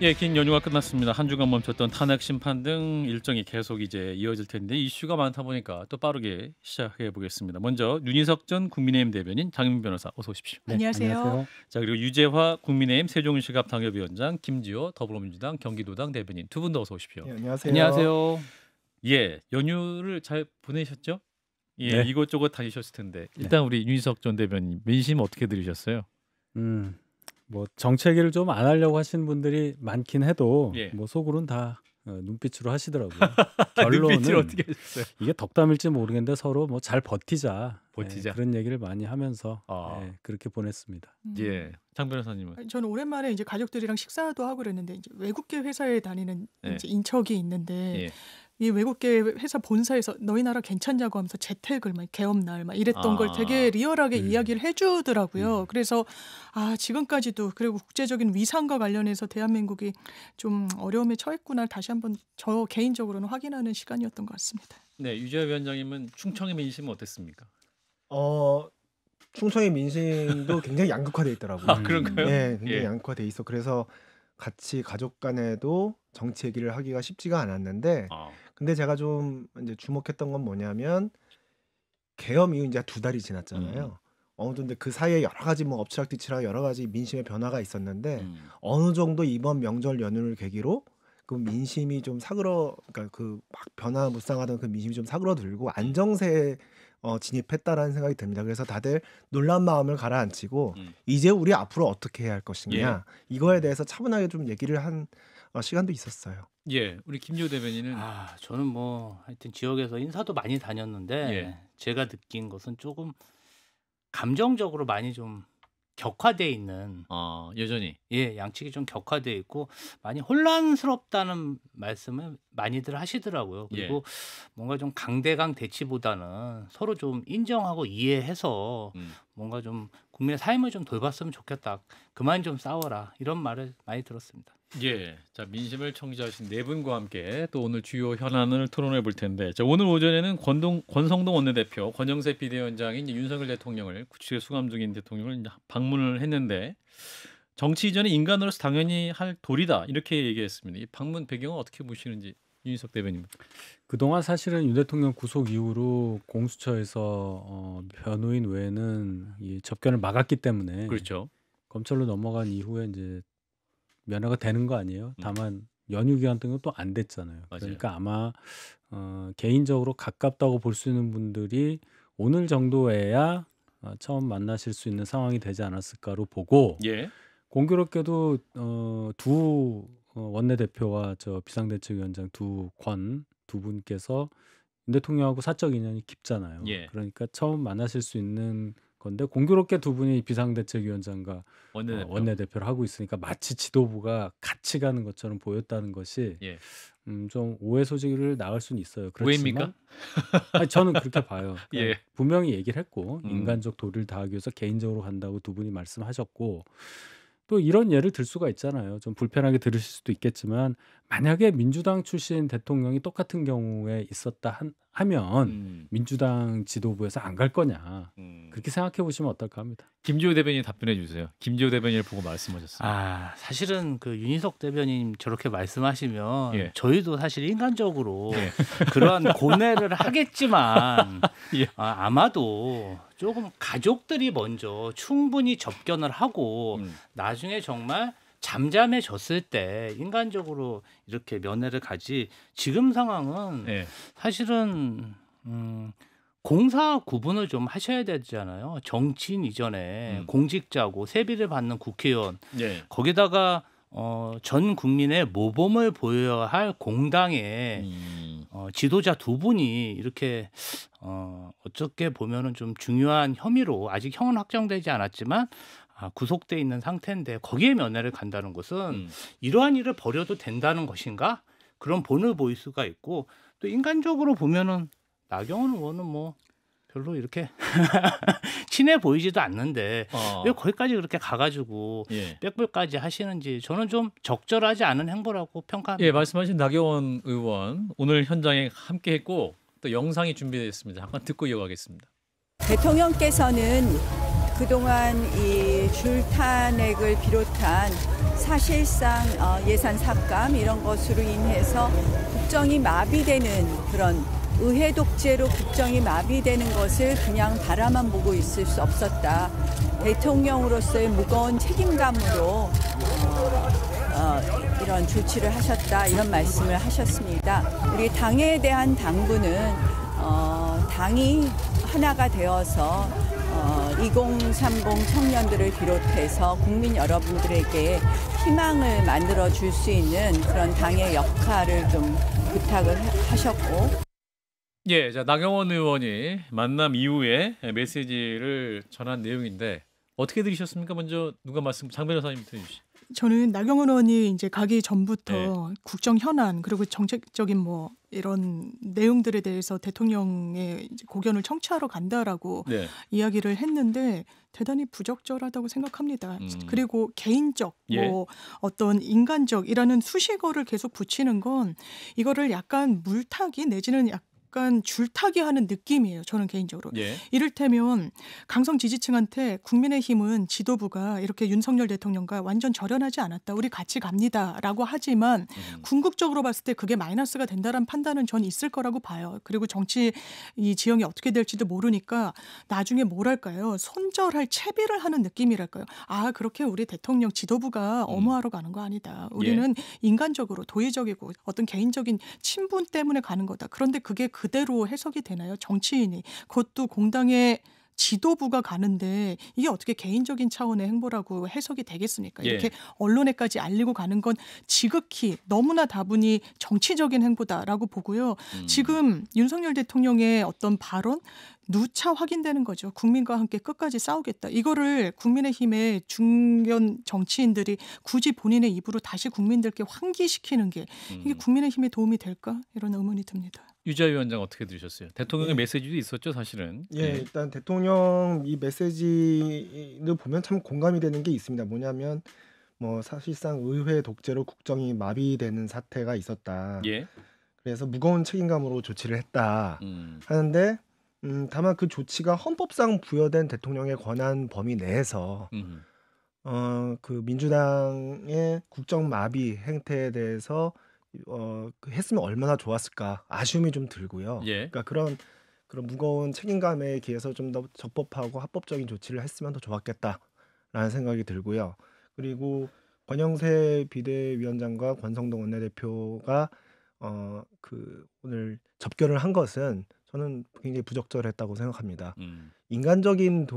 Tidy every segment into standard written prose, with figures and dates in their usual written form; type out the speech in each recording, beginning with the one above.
예, 긴 연휴가 끝났습니다. 한 주간 멈췄던 탄핵 심판 등 일정이 계속 이제 이어질 텐데 이슈가 많다 보니까 또 빠르게 시작해 보겠습니다. 먼저 윤희석 전 국민의힘 대변인 장윤 변호사 어서 오십시오. 네, 안녕하세요. 자, 그리고 유재화 국민의힘 세종시갑 당협위원장, 김지호 더불어민주당 경기도당 대변인 두 분 더 어서 오십시오. 네, 안녕하세요. 안녕하세요. 예, 연휴를 잘 보내셨죠? 예, 네. 이곳저곳 다니셨을 텐데 일단 우리 윤희석 전 대변인 민심 어떻게 들으셨어요? 뭐 정책 얘기를 좀 안 하려고 하시는 분들이 많긴 해도 예. 뭐 속으로는 다 눈빛으로 하시더라고요. 눈빛을 결론은 어떻게 하셨어요? 이게 덕담일지 모르겠는데 서로 뭐 잘 버티자. 버티자. 그런 얘기를 많이 하면서 아. 그렇게 보냈습니다. 예, 장 변호사님은 저는 오랜만에 이제 가족들이랑 식사도 하고 그랬는데 이제 외국계 회사에 다니는 네. 이제 인척이 있는데 예. 이 외국계 회사 본사에서 너희 나라 괜찮냐고 하면서 재택을 막 개업날 막 이랬던 아. 걸 되게 리얼하게 이야기를 해주더라고요. 그래서 지금까지도 그리고 국제적인 위상과 관련해서 대한민국이 좀 어려움에 처했구나 다시 한번 저 개인적으로는 확인하는 시간이었던 것 같습니다. 네, 유재화 위원장님은 충청의 민심은 어땠습니까? 충청의 민심도 굉장히 양극화돼 있더라고요. 아, 그런가요? 네, 굉장히 예. 양극화돼 있어. 그래서 같이 가족 간에도 정치 얘기를 하기가 쉽지가 않았는데, 근데 제가 좀 이제 주목했던 건 뭐냐면 계엄 이후 이제 2달이 지났잖아요. 어느 정도 그 사이에 여러 가지 뭐 엎치락뒤치락 여러 가지 민심의 변화가 있었는데 어느 정도 이번 명절 연휴를 계기로 그 민심이 좀 그러니까 그 막 변화무쌍하던 그 민심이 좀 사그러들고 안정세에 진입했다라는 생각이 듭니다. 그래서 다들 놀란 마음을 가라앉히고 이제 우리 앞으로 어떻게 해야 할 것이냐 이거에 대해서 차분하게 좀 얘기를 한 시간도 있었어요. 예, 우리 김지호 대변인은 저는 뭐 하여튼 지역에서 인사도 많이 다녔는데 예. 제가 느낀 것은 조금 감정적으로 많이 좀 격화돼 있는 여전히 양측이 좀 격화돼 있고 많이 혼란스럽다는 말씀을 많이들 하시더라고요. 그리고 뭔가 좀 강대강 대치보다는 서로 좀 인정하고 이해해서 뭔가 좀 국민의 삶을 좀 돌봤으면 좋겠다. 그만 좀 싸워라. 이런 말을 많이 들었습니다. 예, 자 민심을 청취하신 네 분과 함께 또 오늘 주요 현안을 토론해 볼 텐데, 자 오늘 오전에는 권성동 원내대표, 권영세 비대위원장이 이제 윤석열 대통령을 구치소에 수감 중인 대통령을 이제 방문을 했는데 정치 이전에 인간으로서 당연히 할 도리다 이렇게 얘기했습니다. 이 방문 배경은 어떻게 보시는지 윤희석 대변인. 그동안 사실은 윤 대통령 구속 이후로 공수처에서 변호인 외에는 이 접견을 막았기 때문에 그렇죠. 검찰로 넘어간 이후에 이제 면허가 되는 거 아니에요. 다만 연휴 기간 동안 또 안 됐잖아요. 맞아요. 그러니까 아마 개인적으로 가깝다고 볼 수 있는 분들이 오늘 정도에야 처음 만나실 수 있는 상황이 되지 않았을까로 보고 예. 공교롭게도 두 원내대표와 저 비상대책위원장 두 분께서 윤 대통령하고 사적 인연이 깊잖아요. 예. 그러니까 처음 만나실 수 있는 건데 공교롭게 두 분이 비상대책위원장과 원내대표를 하고 있으니까 마치 지도부가 같이 가는 것처럼 보였다는 것이 좀 오해 소지를 나갈 수는 있어요. 오해입니까? 아니, 저는 그렇게 봐요. 그러니까 예. 분명히 얘기를 했고 인간적 도리를 다하기 위해서 개인적으로 간다고 두 분이 말씀하셨고 또 이런 예를 들 수가 있잖아요. 좀 불편하게 들으실 수도 있겠지만 만약에 민주당 출신 대통령이 똑같은 경우에 있었다 하면 민주당 지도부에서 안 갈 거냐 그렇게 생각해 보시면 어떨까 합니다. 김지호 대변인 답변해 주세요. 김지호 대변인을 보고 말씀하셨어요. 사실은 그 윤희석 대변인 저렇게 말씀하시면 예. 저희도 사실 인간적으로 그러한 고뇌를 하겠지만 아마도 조금 가족들이 먼저 충분히 접견을 하고 나중에 정말 잠잠해졌을 때 인간적으로 이렇게 면회를 가지 지금 상황은 사실은 공사 구분을 좀 하셔야 되잖아요. 정치인 이전에 공직자고 세비를 받는 국회의원 거기다가 전 국민의 모범을 보여야 할 공당의 지도자 두 분이 이렇게 어떻게 보면은 좀 중요한 혐의로 아직 형은 확정되지 않았지만 구속돼 있는 상태인데 거기에 면회를 간다는 것은 이러한 일을 벌여도 된다는 것인가? 그런 본을 보일 수가 있고 또 인간적으로 보면은 나경원 의원은 뭐 별로 이렇게 친해 보이지도 않는데 왜 거기까지 그렇게 가가지고 빽빽까지 하시는지 저는 좀 적절하지 않은 행보라고 평가합니다. 예, 말씀하신 나경원 의원 오늘 현장에 함께했고 또 영상이 준비되어 있습니다. 잠깐 듣고 이어가겠습니다. 대통령께서는 그동안 이 줄탄핵을 비롯한 사실상 예산 삭감 이런 것으로 인해서 국정이 마비되는 그런 의회 독재로 국정이 마비되는 것을 그냥 바라만 보고 있을 수 없었다. 대통령으로서의 무거운 책임감으로 이런 조치를 하셨다. 이런 말씀을 하셨습니다. 우리 당에 대한 당부는 당이 하나가 되어서 2030 청년들을 비롯해서 국민 여러분들에게 희망을 만들어 줄 수 있는 그런 당의 역할을 좀 부탁을 하셨고. 예, 자 나경원 의원이 만남 이후에 메시지를 전한 내용인데 어떻게 들으셨습니까? 먼저 누가 말씀 장 변호사님 들으시죠. 저는 나경원 의원이 이제 가기 전부터 네. 국정 현안 그리고 정책적인 뭐 이런 내용들에 대해서 대통령의 이제 고견을 청취하러 간다라고 네. 이야기를 했는데 대단히 부적절하다고 생각합니다. 그리고 개인적 예. 뭐 어떤 인간적이라는 수식어를 계속 붙이는 건 이거를 약간 물타기 내지는 약간 줄타기 하는 느낌이에요. 저는 개인적으로. 예. 이를테면 강성 지지층한테 국민의힘은 지도부가 이렇게 윤석열 대통령과 완전 절연하지 않았다. 우리 같이 갑니다라고 하지만 궁극적으로 봤을 때 그게 마이너스가 된다는 판단은 전 있을 거라고 봐요. 그리고 정치 이 지형이 어떻게 될지도 모르니까 나중에 뭐랄까요. 손절할 채비를 하는 느낌이랄까요. 아 그렇게 우리 대통령 지도부가 엄호하러 가는 거 아니다. 우리는 인간적으로 도의적이고 어떤 개인적인 친분 때문에 가는 거다. 그런데 그게 그대로 해석이 되나요? 정치인이. 그것도 공당의 지도부가 가는데 이게 어떻게 개인적인 차원의 행보라고 해석이 되겠습니까? 이렇게 예. 언론에까지 알리고 가는 건 지극히 너무나 다분히 정치적인 행보다라고 보고요. 지금 윤석열 대통령의 어떤 발언 누차 확인되는 거죠. 국민과 함께 끝까지 싸우겠다. 이거를 국민의힘의 중견 정치인들이 굳이 본인의 입으로 다시 국민들께 환기시키는 게 이게 국민의힘에 도움이 될까? 이런 의문이 듭니다. 유자 위원장 어떻게 들으셨어요? 대통령의 메시지도 있었죠, 사실은. 예, 일단 대통령 이 메시지를 보면 참 공감이 되는 게 있습니다. 뭐냐면 뭐 사실상 의회 독재로 국정이 마비되는 사태가 있었다. 예. 그래서 무거운 책임감으로 조치를 했다 하는데 다만 그 조치가 헌법상 부여된 대통령의 권한 범위 내에서 그 민주당의 국정 마비 행태에 대해서 했으면 얼마나 좋았을까 아쉬움이 좀 들고요. 예. 그러니까 그런 무거운 책임감에 기해서 좀 더 적법하고 합법적인 조치를 했으면 더 좋았겠다라는 생각이 들고요. 그리고 권영세 비대위원장과 권성동 원내대표가 그 오늘 접견을 한 것은 저는 굉장히 부적절했다고 생각합니다. 인간적인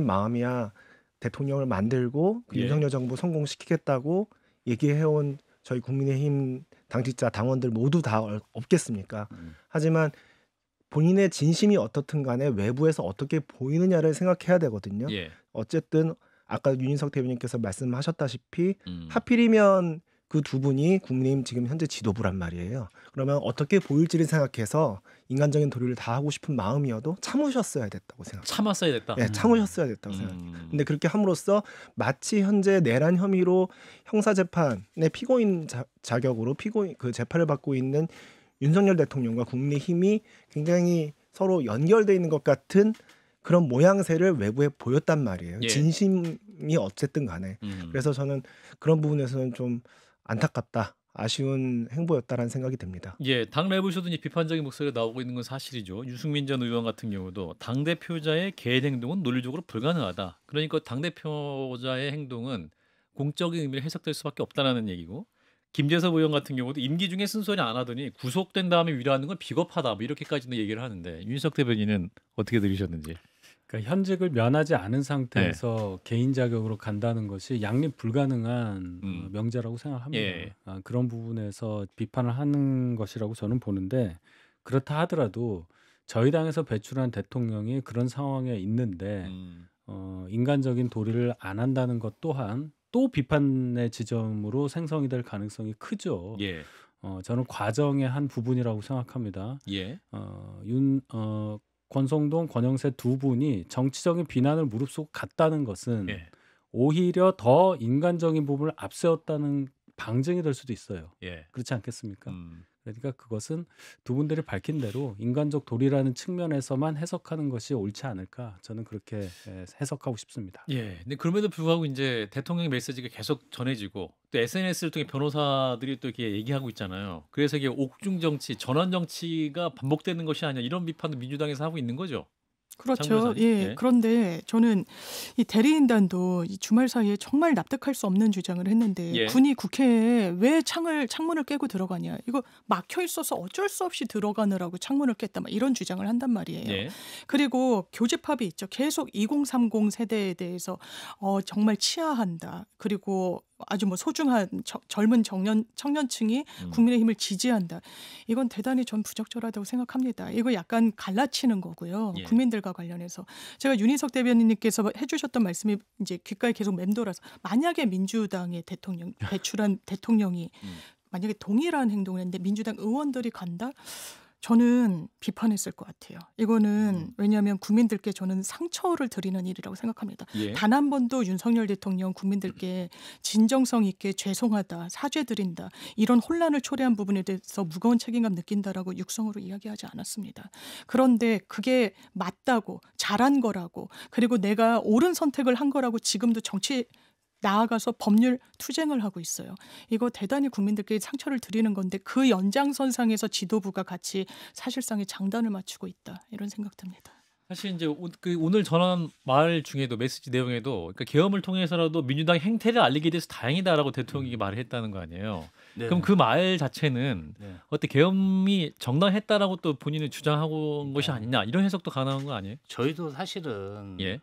마음이야 대통령을 만들고 그 윤석열 정부 성공시키겠다고 얘기해온 저희 국민의힘 당직자 당원들 모두 다 없겠습니까? 하지만 본인의 진심이 어떻든 간에 외부에서 어떻게 보이느냐를 생각해야 되거든요. 예. 어쨌든 아까 윤인석 대변인께서 말씀하셨다시피 하필이면 그 두 분이 국민의힘 지금 현재 지도부란 말이에요. 그러면 어떻게 보일지를 생각해서 인간적인 도리를 다하고 싶은 마음이어도 참으셨어야 됐다고 생각합니다. 참았어야 됐다. 네, 참으셨어야 됐다고 생각합니다. 근데 그렇게 함으로써 마치 현재 내란 혐의로 형사재판의 피고인 자격으로 그 재판을 받고 있는 윤석열 대통령과 국민의힘이 굉장히 서로 연결돼 있는 것 같은 그런 모양새를 외부에 보였단 말이에요. 예. 진심이 어쨌든 간에. 그래서 저는 그런 부분에서는 좀 안타깝다. 아쉬운 행보였다라는 생각이 듭니다. 예, 당 내부에서도 이제 비판적인 목소리가 나오고 있는 건 사실이죠. 유승민 전 의원 같은 경우도 당 대표자의 개인 행동은 논리적으로 불가능하다. 그러니까 당 대표자의 행동은 공적인 의미를 해석될 수밖에 없다라는 얘기고, 김재섭 의원 같은 경우도 임기 중에 쓴소리 안 하더니 구속된 다음에 위로하는 건 비겁하다. 뭐 이렇게까지는 얘기를 하는데 윤석 대변인은 어떻게 들으셨는지? 그러니까 현직을 면하지 않은 상태에서 개인 자격으로 간다는 것이 양립 불가능한 명제라고 생각합니다. 예. 그런 부분에서 비판을 하는 것이라고 저는 보는데, 그렇다 하더라도 저희 당에서 배출한 대통령이 그런 상황에 있는데 인간적인 도리를 안 한다는 것 또한 또 비판의 지점으로 생성이 될 가능성이 크죠. 예. 저는 과정의 한 부분이라고 생각합니다. 예. 권성동, 권영세 두 분이 정치적인 비난을 무릅쓰고 갔다는 것은 예. 오히려 더 인간적인 부분을 앞세웠다는 방증이 될 수도 있어요. 예. 그렇지 않겠습니까? 그러니까 그것은 두 분들이 밝힌 대로 인간적 도리라는 측면에서만 해석하는 것이 옳지 않을까 저는 그렇게 해석하고 싶습니다. 예. 근데 그럼에도 불구하고 이제 대통령 메시지가 계속 전해지고 또 SNS를 통해 변호사들이 또 이렇게 얘기하고 있잖아요. 그래서 이게 옥중 정치, 전환 정치가 반복되는 것이 아니냐 이런 비판도 민주당에서 하고 있는 거죠. 그렇죠. 예. 예. 그런데 저는 이 대리인단도 이 주말 사이에 정말 납득할 수 없는 주장을 했는데 예. 군이 국회에 왜 창문을 깨고 들어가냐. 이거 막혀 있어서 어쩔 수 없이 들어가느라고 창문을 깼다. 막 이런 주장을 한단 말이에요. 예. 그리고 교집합이 있죠. 계속 2030 세대에 대해서 정말 치하한다. 그리고 아주 뭐 소중한 젊은 청년층이 국민의힘을 지지한다. 이건 대단히 전 부적절하다고 생각합니다. 이거 약간 갈라치는 거고요. 예. 국민들과 관련해서 제가 윤희석 대변인님께서 해주셨던 말씀이 이제 귓가에 계속 맴돌아서 만약에 민주당의 배출한 대통령이 만약에 동일한 행동을 했는데 민주당 의원들이 간다? 저는 비판했을 것 같아요. 이거는 왜냐하면 국민들께 저는 상처를 드리는 일이라고 생각합니다. 예. 단 한 번도 윤석열 대통령 국민들께 진정성 있게 죄송하다, 사죄드린다 이런 혼란을 초래한 부분에 대해서 무거운 책임감 느낀다라고 육성으로 이야기하지 않았습니다. 그런데 그게 맞다고 잘한 거라고 그리고 내가 옳은 선택을 한 거라고 지금도 정치 나아가서 법률 투쟁을 하고 있어요. 이거 대단히 국민들께 상처를 드리는 건데 그 연장선상에서 지도부가 같이 사실상의 장단을 맞추고 있다. 이런 생각 듭니다. 사실 이제 오늘 전한 말 중에도 메시지 내용에도 그러니까 계엄을 통해서라도 민주당 행태를 알리게 돼서 다행이다라고 대통령이 말을 했다는 거 아니에요. 네. 그럼 그 말 자체는 네. 어때 계엄이 정당했다라고 또 본인은 주장하고 온 것이 아니냐 이런 해석도 가능한 거 아니에요? 저희도 사실은 예.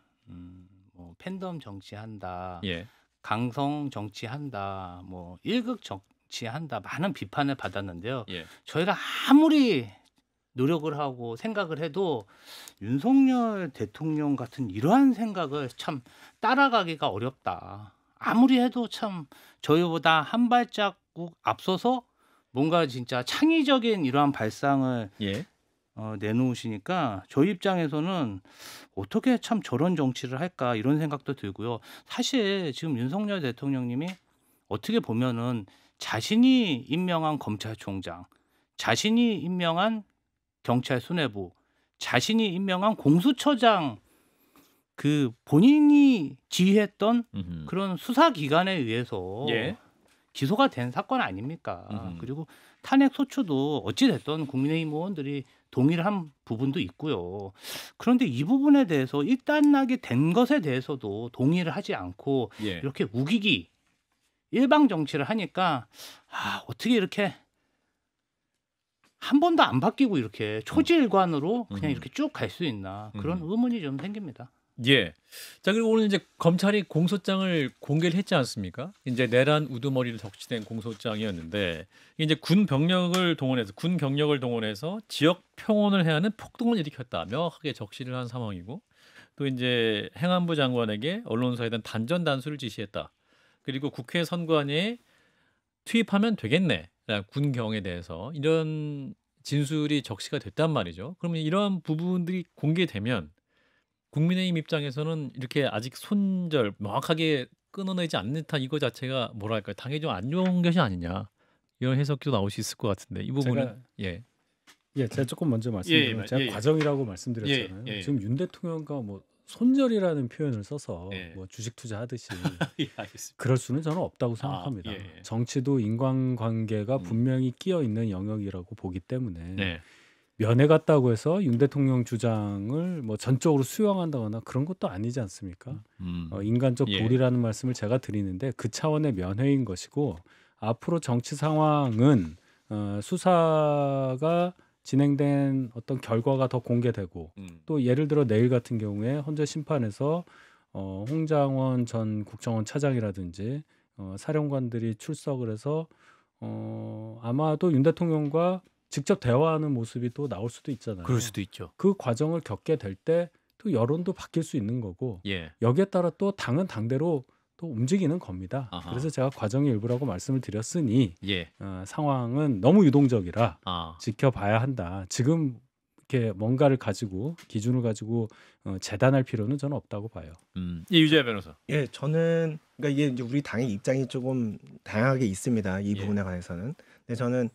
뭐 팬덤 정치한다. 예. 강성 정치한다, 뭐 일극 정치한다 많은 비판을 받았는데요. 예. 저희가 아무리 노력을 하고 생각을 해도 윤석열 대통령 같은 이러한 생각을 참 따라가기가 어렵다. 아무리 해도 참 저희보다 한 발자국 앞서서 뭔가 진짜 창의적인 이러한 발상을 예. 내놓으시니까 저희 입장에서는 어떻게 참 저런 정치를 할까 이런 생각도 들고요. 사실 지금 윤석열 대통령님이 어떻게 보면은 자신이 임명한 검찰총장, 자신이 임명한 경찰 수뇌부, 자신이 임명한 공수처장 그 본인이 지휘했던 그런 수사기관에 의해서 예. 기소가 된 사건 아닙니까? 그리고 탄핵 소추도 어찌 됐든 국민의힘 의원들이 동의를 한 부분도 있고요. 그런데 이 부분에 대해서 일단락이 된 것에 대해서도 동의를 하지 않고 예. 이렇게 우기기 일방 정치를 하니까 어떻게 이렇게 한 번도 안 바뀌고 이렇게 초지일관으로 그냥 이렇게 쭉 갈 수 있나 그런 의문이 좀 생깁니다. 예. 자 그리고 오늘 이제 검찰이 공소장을 공개를 했지 않습니까? 이제 내란 우두머리를 적시된 공소장이었는데 이제 군 경력을 동원해서 지역 평온을 해야 하는 폭동을 일으켰다. 명확하게 적시를 한 상황이고 또 이제 행안부 장관에게 언론사에 대한 단전 단수를 지시했다. 그리고 국회 선관위에 투입하면 되겠네. 군경에 대해서 이런 진술이 적시가 됐단 말이죠. 그러면 이러한 부분들이 공개되면 국민의힘 입장에서는 이렇게 아직 명확하게 끊어내지 않는 듯한 이거 자체가 뭐랄까 당연히 좀 안 좋은 것이 아니냐 이런 해석도 나올 수 있을 것 같은데 이 부분은 제가 조금 먼저 말씀드리면 제가 과정이라고 말씀드렸잖아요. 지금 윤 대통령과 뭐 손절이라는 표현을 써서 뭐 주식 투자하듯이 그럴 수는 저는 없다고 생각합니다. 정치도 인간관계가 분명히 끼어 있는 영역이라고 보기 때문에 면회 갔다고 해서 윤 대통령 주장을 뭐 전적으로 수용한다거나 그런 것도 아니지 않습니까? 인간적 도리라는 말씀을 제가 드리는데 그 차원의 면회인 것이고 앞으로 정치 상황은 수사가 진행된 어떤 결과가 더 공개되고 또 예를 들어 내일 같은 경우에 헌재 심판에서 홍장원 전 국정원 차장이라든지 사령관들이 출석을 해서 아마도 윤 대통령과 직접 대화하는 모습이 또 나올 수도 있잖아요. 그럴 수도 있죠. 그 과정을 겪게 될 때 또 여론도 바뀔 수 있는 거고 여기에 따라 또 당은 당대로 또 움직이는 겁니다. 그래서 제가 과정의 일부라고 말씀을 드렸으니 상황은 너무 유동적이라 지켜봐야 한다. 지금 이렇게 뭔가를 가지고 기준을 가지고 재단할 필요는 저는 없다고 봐요. 유재하 변호사. 저는 그러니까 이게 이제 우리 당의 입장이 조금 다양하게 있습니다. 이 예. 부분에 관해서는. 근데 저는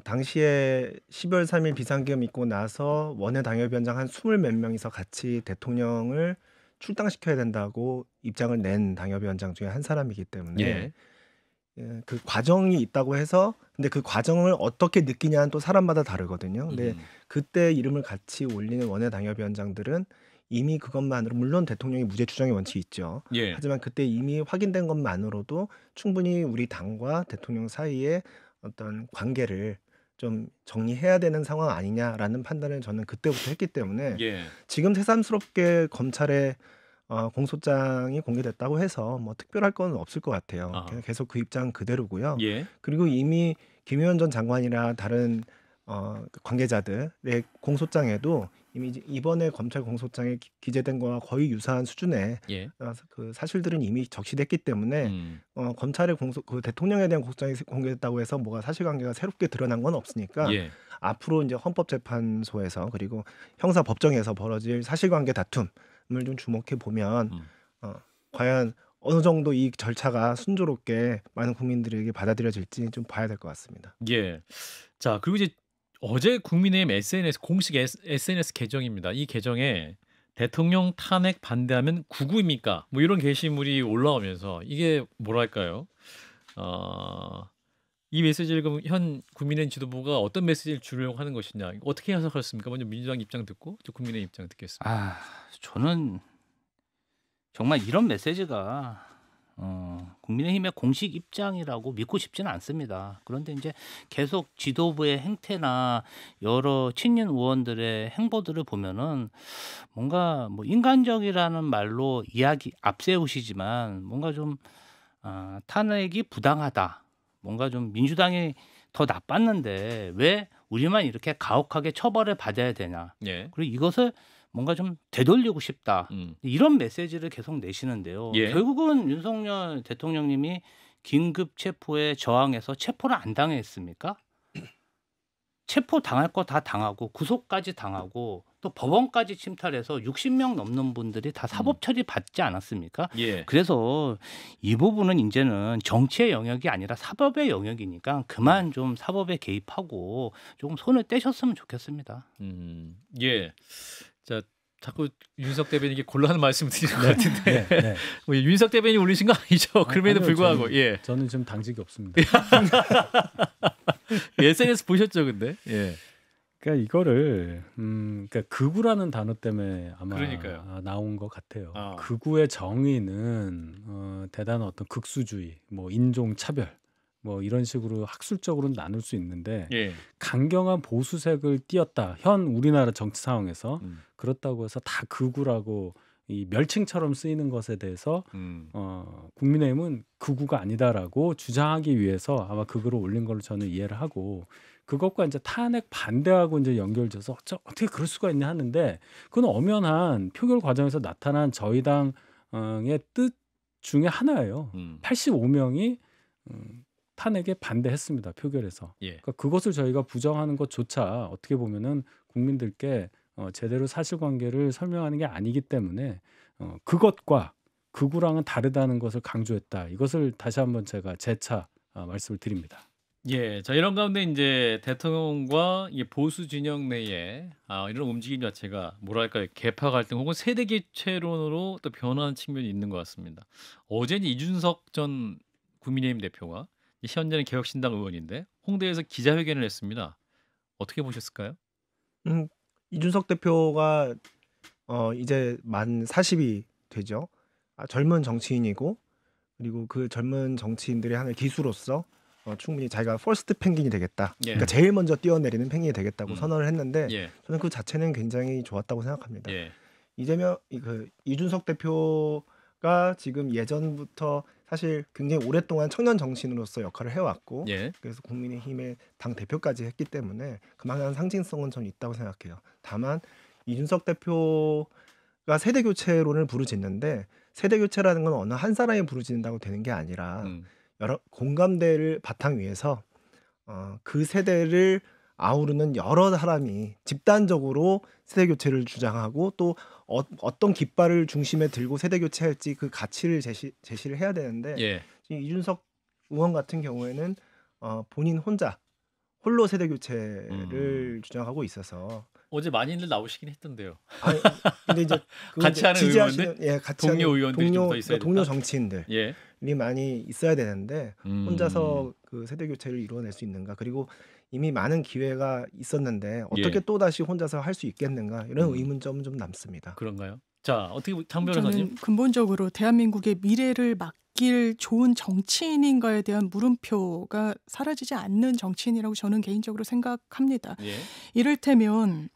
당시에 12월 3일 비상계엄 있고 나서 원외 당협위원장 한 20 몇 명이서 같이 대통령을 출당시켜야 된다고 입장을 낸 당협위원장 중에 한 사람이기 때문에 예. 그 과정이 있다고 해서 근데 그 과정을 어떻게 느끼냐는 또 사람마다 다르거든요. 근데 그때 이름을 같이 올리는 원외 당협위원장들은 이미 그것만으로 물론 대통령이 무죄 추정의 원칙이 있죠. 예. 하지만 그때 이미 확인된 것만으로도 충분히 우리 당과 대통령 사이에 어떤 관계를 좀 정리해야 되는 상황 아니냐라는 판단을 저는 그때부터 했기 때문에 예. 지금 새삼스럽게 검찰의 공소장이 공개됐다고 해서 뭐 특별할 건 없을 것 같아요. 아. 계속 그 입장 그대로고요. 예. 그리고 이미 김효연 전 장관이나 다른 관계자들의 공소장에도 이미 이번에 검찰 공소장에 기재된 거와 거의 유사한 수준의 예. 그 사실들은 이미 적시됐기 때문에 검찰의 그 대통령에 대한 공소장이 공개됐다고 해서 뭐가 사실관계가 새롭게 드러난 건 없으니까 예. 앞으로 이제 헌법재판소에서 그리고 형사법정에서 벌어질 사실관계 다툼을 좀 주목해 보면 과연 어느 정도 이 절차가 순조롭게 많은 국민들에게 받아들여질지 좀 봐야 될 것 같습니다. 예. 자, 그리고 이제 어제 국민의힘 SNS 공식 SNS 계정입니다. 이 계정에 대통령 탄핵 반대하면 구구입니까? 뭐 이런 게시물이 올라오면서 이게 뭐랄까요? 이 메시지를 그럼 현 국민의힘 지도부가 어떤 메시지를 주려고 하는 것이냐? 어떻게 해석하셨습니까? 먼저 민주당 입장 듣고 저 국민의힘 입장 듣겠습니다. 저는 정말 이런 메시지가 국민의힘의 공식 입장이라고 믿고 싶지는 않습니다. 그런데 이제 계속 지도부의 행태나 여러 친윤 의원들의 행보들을 보면은 뭔가 뭐 인간적이라는 말로 이야기 앞세우시지만 뭔가 좀 탄핵이 부당하다. 뭔가 좀 민주당이 더 나빴는데 왜 우리만 이렇게 가혹하게 처벌을 받아야 되냐. 예. 그리고 이것을 뭔가 좀 되돌리고 싶다. 이런 메시지를 계속 내시는데요. 예. 결국은 윤석열 대통령님이 긴급 체포에 저항해서 체포를 안 당했습니까? 체포 당할 거 다 당하고 구속까지 당하고 또 법원까지 침탈해서 60명 넘는 분들이 다 사법 처리 받지 않았습니까? 예. 그래서 이 부분은 이제는 정치의 영역이 아니라 사법의 영역이니까 그만 좀 사법에 개입하고 조금 손을 떼셨으면 좋겠습니다. 예. 자, 자꾸 윤석 대변인에게 곤란한 말씀 드리는 것 같은데 네. 뭐 윤석 대변인이 올리신 거 아니죠? 그럼에도 아니요, 불구하고 예. 저는 지금 당직이 없습니다. SNS 보셨죠, 근데? 예. 그러니까 이거를 그러니까 극우라는 단어 때문에 아마 그러니까요. 나온 것 같아요. 아. 극우의 정의는 대단한 어떤 극수주의, 뭐 인종 차별, 뭐 이런 식으로 학술적으로 나눌 수 있는데 예. 강경한 보수색을 띄었다. 현 우리나라 정치 상황에서 그렇다고 해서 다 극우라고 이 멸칭처럼 쓰이는 것에 대해서 국민의힘은 극우가 아니다라고 주장하기 위해서 아마 극우로 올린 걸로 저는 이해를 하고 그것과 이제 탄핵 반대하고 이제 연결돼서 어떻게 그럴 수가 있냐 하는데 그건 엄연한 표결 과정에서 나타난 저희 당의 뜻 중에 하나예요. 85명이 탄핵에 반대했습니다. 표결에서. 예. 그러니까 그것을 저희가 부정하는 것조차 어떻게 보면은 국민들께 제대로 사실관계를 설명하는 게 아니기 때문에 그것과 극우랑은 다르다는 것을 강조했다. 이것을 다시 한번 제가 재차 말씀을 드립니다. 예, 자 이런 가운데 이제 대통령과 이 보수 진영 내에 이런 움직임 자체가 뭐랄까요 계파 갈등 혹은 세대 교체론으로 또 변화하는 측면이 있는 것 같습니다. 어제 이준석 전 국민의힘 대표가 현재는 개혁신당 의원인데 홍대에서 기자회견을 했습니다. 어떻게 보셨을까요? 이준석 대표가 이제 만 40이 되죠. 젊은 정치인이고 그리고 그 젊은 정치인들의 하나의 기수로서 충분히 자기가 퍼스트 펭귄이 되겠다. 예. 그러니까 제일 먼저 뛰어내리는 펭귄이 되겠다고 선언을 했는데 예. 저는 그 자체는 굉장히 좋았다고 생각합니다. 예. 이준석 대표가 지금 예전부터 사실 굉장히 오랫동안 청년 정치인으로서 역할을 해왔고 예. 그래서 국민의힘의 당 대표까지 했기 때문에 그만한 상징성은 저는 있다고 생각해요. 다만 이준석 대표가 세대 교체론을 부르짖는데 세대 교체라는 건 어느 한 사람이 부르짖는다고 되는 게 아니라 여러 공감대를 바탕 위에서 그 세대를 아우르는 여러 사람이 집단적으로 세대 교체를 주장하고 또 어떤 깃발을 중심에 들고 세대 교체할지 그 가치를 제시를 해야 되는데 예. 지금 이준석 의원 같은 경우에는 본인 혼자 홀로 세대 교체를 주장하고 있어서 어제 많이들 나오시긴 했던데요. 아니, 근데 이제 같이 하는 의원들, 같이 동료 의원들이 좀 더 있어야 동료 된다? 정치인들이 예. 많이 있어야 되는데 혼자서 그 세대 교체를 이루어낼 수 있는가? 그리고 이미 많은 기회가 있었는데 어떻게 예. 또 다시 혼자서 할 수 있겠는가? 이런 의문점은 좀 남습니다. 그런가요? 자, 어떻게 장 변호사님? 저는 근본적으로 대한민국의 미래를 맡길 좋은 정치인인가에 대한 물음표가 사라지지 않는 정치인이라고 저는 개인적으로 생각합니다. 예. 이를테면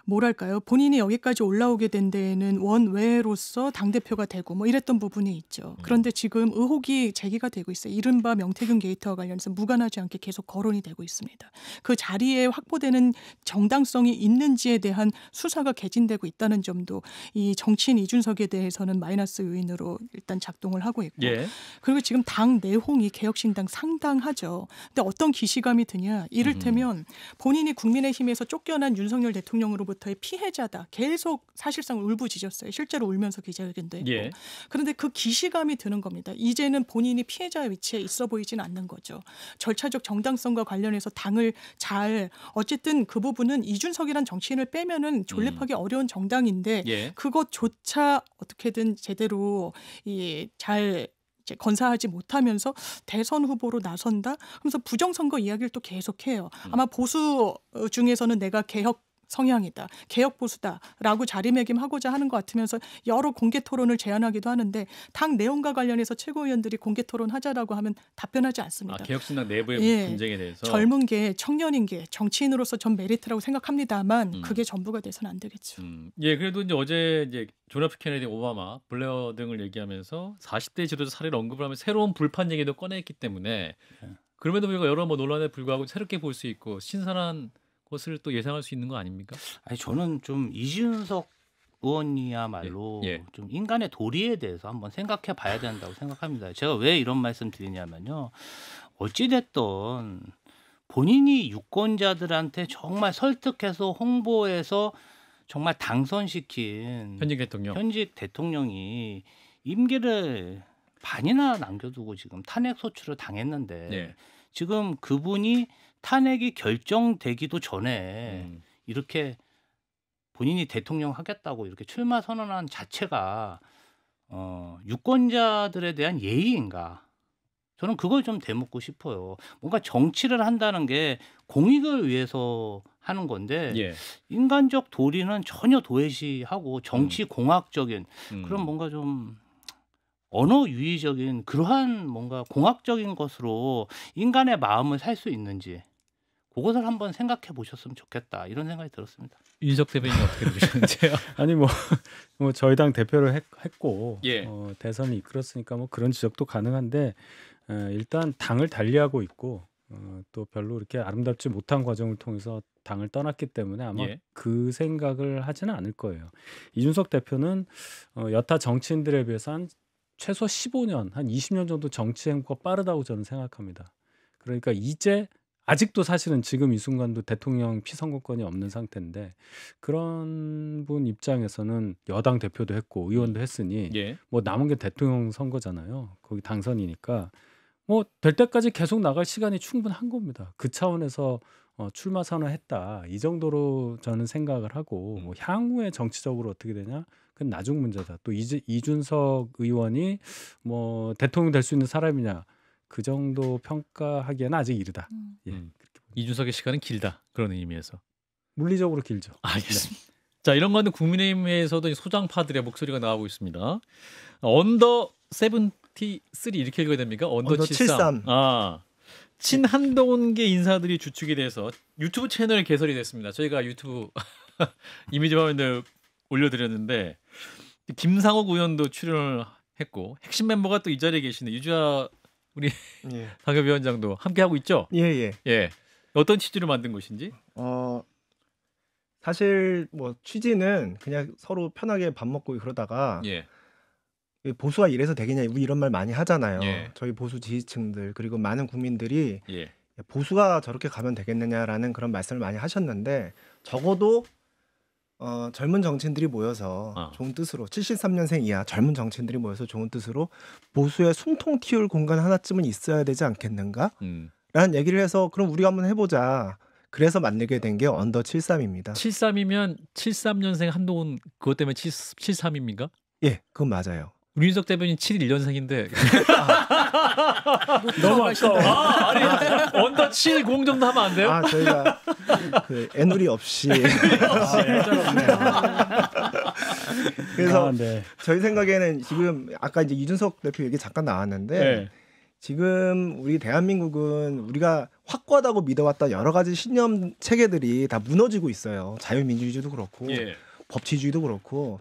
뭐랄까요? 본인이 여기까지 올라오게 된 데에는 원외로서 당대표가 되고 뭐 이랬던 부분이 있죠. 그런데 지금 의혹이 제기가 되고 있어요. 이른바 명태균 게이트와 관련해서 무관하지 않게 계속 거론이 되고 있습니다. 그 자리에 확보되는 정당성이 있는지에 대한 수사가 개진되고 있다는 점도 이 정치인 이준석에 대해서는 마이너스 요인으로 일단 작동을 하고 있고 예. 그리고 지금 당 내홍이 개혁신당 상당하죠. 근데 어떤 기시감이 드냐. 이를테면 본인이 국민의힘에서 쫓겨난 윤석열 대통령으로부터의 피해자다. 계속 사실상 울부짖었어요. 실제로 울면서 기자회견도 했고. 예. 그런데 그 기시감이 드는 겁니다. 이제는 본인이 피해자의 위치에 있어 보이진 않는 거죠. 절차적 정당성과 관련해서 당을 잘 어쨌든 그 부분은 이준석이란 정치인을 빼면은 존립하기 어려운 정당인데 예. 그것조차 어떻게든 제대로 잘 이제 건사하지 못하면서 대선 후보로 나선다. 그러면서 부정선거 이야기를 또 계속해요. 아마 보수 중에서는 내가 개혁 성향이다. 개혁 보수다라고 자리매김하고자 하는 것 같으면서 여러 공개 토론을 제안하기도 하는데 당 내용과 관련해서 최고위원들이 공개 토론하자라고 하면 답변하지 않습니다. 개혁신당 내부의 분쟁에 대해서 젊은 게 청년인 게 정치인으로서 전 메리트라고 생각합니다만 그게 전부가 돼서는 안 되겠죠. 예, 그래도 이제 어제 이제 존 F 케네디, 오바마, 블레어 등을 얘기하면서 40대 지도자 사례를 언급을 하면서 새로운 불판 얘기도 꺼냈기 때문에 그럼에도 불구하고 여러 논란에 불구하고 새롭게 볼 수 있고 신선한 것을 또 예상할 수 있는 거 아닙니까? 아니 저는 좀 이준석 의원이야말로 좀 인간의 도리에 대해서 한번 생각해 봐야 된다고 생각합니다. 제가 왜 이런 말씀 드리냐면요. 어찌됐든 본인이 유권자들한테 정말 설득해서 홍보해서 정말 당선시킨 현직 대통령이 임기를 반이나 남겨두고 지금 탄핵 소추를 당했는데 지금 그분이 탄핵이 결정되기도 전에 이렇게 본인이 대통령 하겠다고 이렇게 출마 선언한 자체가 유권자들에 대한 예의인가? 저는 그걸 좀 되묻고 싶어요. 뭔가 정치를 한다는 게 공익을 위해서 하는 건데 인간적 도리는 전혀 도외시하고 정치 공학적인 그런 뭔가 좀 언어 유의적인 그러한 뭔가 공학적인 것으로 인간의 마음을 살 수 있는지 그것을 한번 생각해 보셨으면 좋겠다 이런 생각이 들었습니다. 윤석 대변인 어떻게 보셨는지요? 아니 뭐 저희 당 대표를 했고 예. 대선을 이끌었으니까 뭐 그런 지적도 가능한데 일단 당을 달리하고 있고 또 별로 이렇게 아름답지 못한 과정을 통해서 당을 떠났기 때문에 아마 그 생각을 하지는 않을 거예요. 이준석 대표는 여타 정치인들에 비해서 한 최소 15년, 한 20년 정도 정치 행보가 빠르다고 저는 생각합니다. 그러니까 이제 아직도 사실은 지금 이 순간도 대통령 피선거권이 없는 상태인데 그런 분 입장에서는 여당 대표도 했고 의원도 했으니 뭐 남은 게 대통령 선거잖아요. 거기 당선이니까 뭐 될 때까지 계속 나갈 시간이 충분한 겁니다. 그 차원에서 출마 선언했다. 이 정도로 저는 생각을 하고 뭐 향후에 정치적으로 어떻게 되냐? 그건 나중 문제다. 또 이준석 의원이 뭐 대통령 될 수 있는 사람이냐? 그 정도 평가하기에는 아직 이르다. 이준석의 시간은 길다. 그런 의미에서. 물리적으로 길죠. 알겠습니다. 자, 이런 거는 국민의힘에서도 소장파들의 목소리가 나오고 있습니다. 언더 73 이렇게 읽어야 됩니까? 언더 73. 친한동계 인사들이 주축이 돼서 유튜브 채널 개설이 됐습니다. 저희가 유튜브 이미지 화면을 올려드렸는데 김상욱 의원도 출연을 했고 핵심 멤버가 또 이 자리에 계시는 유주아 우리 당협위원장도 함께 하고 있죠. 예. 어떤 취지로 만든 것인지? 사실 뭐 취지는 그냥 서로 편하게 밥 먹고 그러다가 보수가 이래서 되겠냐 이런 말 많이 하잖아요. 저희 보수 지지층들 그리고 많은 국민들이 보수가 저렇게 가면 되겠느냐라는 그런 말씀을 많이 하셨는데 적어도 젊은 정치인들이 모여서 좋은 뜻으로 73년생 이하 젊은 정치인들이 모여서 좋은 뜻으로 보수의 숨통 틔울 공간 하나쯤은 있어야 되지 않겠는가? 라는 얘기를 해서 그럼 우리가 한번 해보자. 그래서 만들게 된 게 언더 73입니다. 73이면 73년생 한동훈 그것 때문에 73입니까? 예, 그건 맞아요. 윤석 대변인 71년생인데 너무 아까워. 아니 언더 70 정도 하면 안 돼요? 저희가 그 애누리 없이 그래서 네. 저희 생각에는 지금 아까 이제 이준석 대표 얘기 잠깐 나왔는데 네. 지금 우리 대한민국은 우리가 확고하다고 믿어왔던 여러 가지 신념 체계들이 다 무너지고 있어요. 자유민주주의도 그렇고 예. 법치주의도 그렇고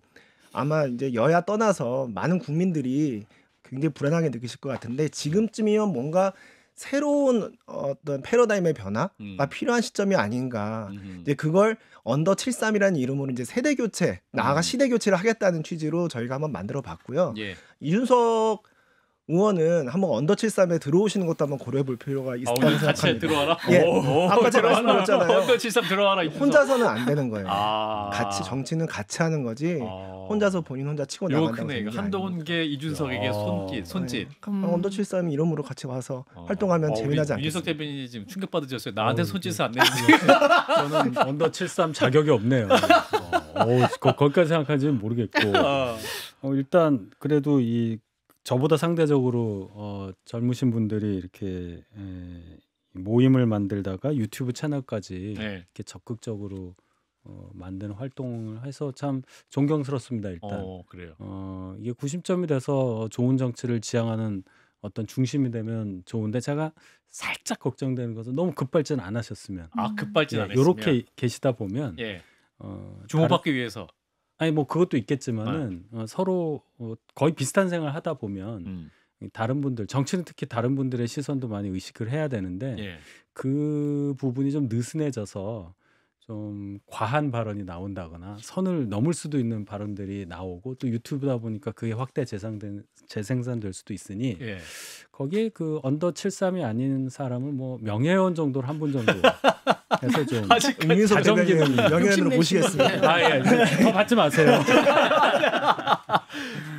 아마 이제 여야 떠나서 많은 국민들이 굉장히 불안하게 느끼실 것 같은데 지금쯤이면 뭔가 새로운 어떤 패러다임의 변화가 필요한 시점이 아닌가. 이제 그걸 언더 73이라는 이름으로 이제 세대 교체, 나아가 시대 교체를 하겠다는 취지로 저희가 한번 만들어 봤고요. 예. 이준석 의원은 한번 언더 73에 들어오시는 것도 한번 고려해 볼 필요가 있다고 같이 생각합니다. 들어와라. 예. 아까 제가 말씀드렸잖아요. 언더 73 들어와라. 이준석. 혼자서는 안 되는 거예요. 아. 같이 정치는 같이 하는 거지. 혼자서 본인 혼자 치고 이거 나간다고 크네. 되는 이거 게 한동훈계 이준석에게 손짓. 언더 73 이름으로 같이 와서 활동하면 재미나지 않겠어요? 윤석 대변인이 지금 충격받으셨어요. 나한테 손짓을 안 내는 저는 언더 73 자격이 없네요. 거기까지 생각하지는 모르겠고 일단 그래도 이 저보다 상대적으로 젊으신 분들이 이렇게 모임을 만들다가 유튜브 채널까지 이렇게 적극적으로 만드는 활동을 해서 참 존경스럽습니다. 일단 그래요. 이게 구심점이 돼서 좋은 정치를 지향하는 어떤 중심이 되면 좋은데 제가 살짝 걱정되는 것은 너무 급발전 안 하셨으면 급발진 안 했으면 이렇게 계시다 보면 주목받기 위해서 아니 뭐 그것도 있겠지만은 서로 거의 비슷한 생활을 하다 보면 다른 분들 정치는 특히 다른 분들의 시선도 많이 의식을 해야 되는데 그 부분이 좀 느슨해져서 좀 과한 발언이 나온다거나 선을 넘을 수도 있는 발언들이 나오고 또 유튜브다 보니까 그게 확대 재생산될 수도 있으니 거기에 그 언더 73이 아닌 사람은 뭐 명예회원 정도로 한 분 정도 해서 좀 자정기는 명예회원으로 모시겠습니다. 더 받지 마세요.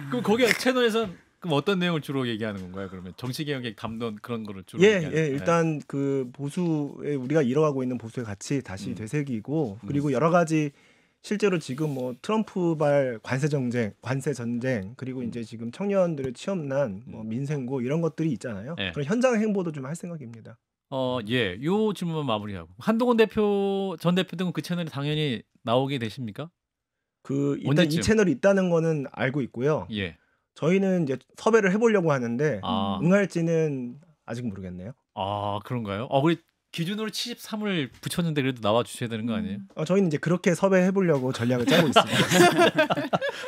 그럼 거기 채널에서 그럼 어떤 내용을 주로 얘기하는 건가요? 그러면 정치개혁의 담론 그런 거를 주로 얘기하는 일단 그 보수의 우리가 이뤄가고 있는 보수의 가치 다시 되새기고 그리고 여러 가지 실제로 지금 뭐 트럼프발 관세 전쟁 그리고 이제 지금 청년들의 취업난 뭐 민생고 이런 것들이 있잖아요. 그런 현장 행보도 좀 할 생각입니다. 요 질문만 마무리하고 한동훈 전 대표 등은 그 채널에 당연히 나오게 되십니까? 일단 이 채널이 있다는 거는 알고 있고요. 저희는 이제 섭외를 해보려고 하는데 응할지는 아직 모르겠네요. 그런가요? 우리 기준으로 73을 붙였는데 그래도 나와 주셔야 되는 거 아니에요? 저희는 이제 그렇게 섭외해보려고 전략을 짜고 있습니다.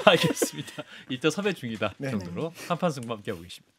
알겠습니다. 이때 섭외 중이다 정도로 한판 승부 함께 하고 계십니다.